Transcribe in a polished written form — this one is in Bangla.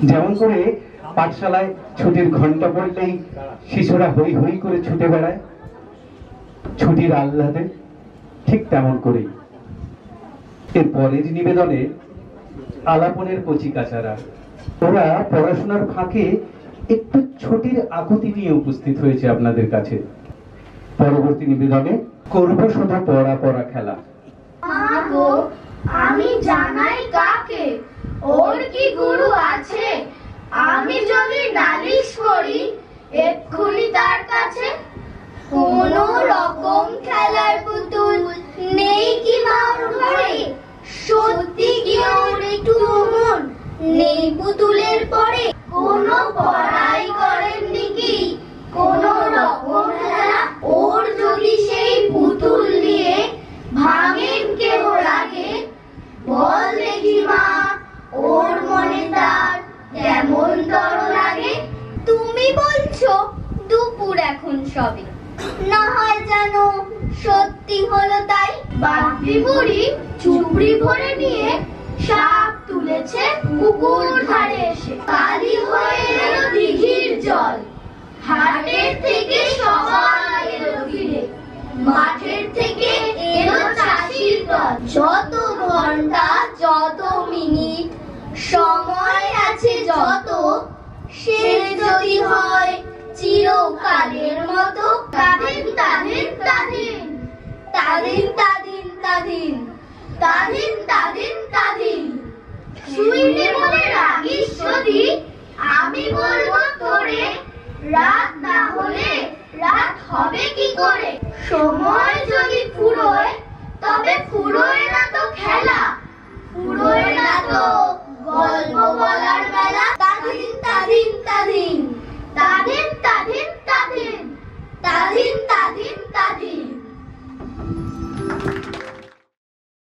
যেমন করে পাঠশালায় ছুটির ঘন্টা পড়লেই শিশুরা হই হই করে ছুটে বেড়ায় ছুটির আহ্লাদে, ঠিক তেমন করেই এর পরের নিবেদনে আলাপনের কচিকাচারা ওরা পড়াশোনার ফাঁকে একটু ছুটির আকুতি নিয়ে উপস্থিত হয়েছে আপনাদের কাছে। পরবর্তী নিবেদনে করব শুধু পড়া পড়া খেলা। আমি জানাই কাকে, ওর কি গুরু আছে? আমি যদি নালিশ করি এক্ষুনি তার কাছে। কোন রকম খেলার পুতুল নেই কি মার ঘরে? সত্যি কি ওর একটু মন নেই পুতুলের পরে? কোন পড়াই করেননি কি কোন রকম খেলা? ওর যদি সেই পুতুল দিয়ে ভাঙেন কেউ লাগে, বল দেখি মা ওর মনে তার কেমন তর লাগে? তুমি বলছো দুপুর এখন সবে, না হয় জানো সত্যি হলো তাই। বাপি বুড়ি চুবড়ি ভরে নিয়ে সাপ তুলেছে পুকুর ধারে এসে। কালি হয়ে এলো দিঘির জল, হাটের থেকে সবাই এলো ঘিরে, মাঠের থেকে এলো চাষির দল। যত ঘন্টা যত মিনিট সময় আছে যত, সে যদি হয় চিরকালের মতো। তাদিন তাদিন তাদিন তাদিন তাদিন তাদিন তাদিন তাদিন তাদিন। শুইনি বলে রাগিস যদি, আমি বলবো তোরে রাত না হলে রাত হবে কি করে? সময় যদি ফুরোয় তবে ফুরোয় না তো খেলা, ফুরোয় না তো গল্প বলার বেলা। তাদিন তাদিন তাদিন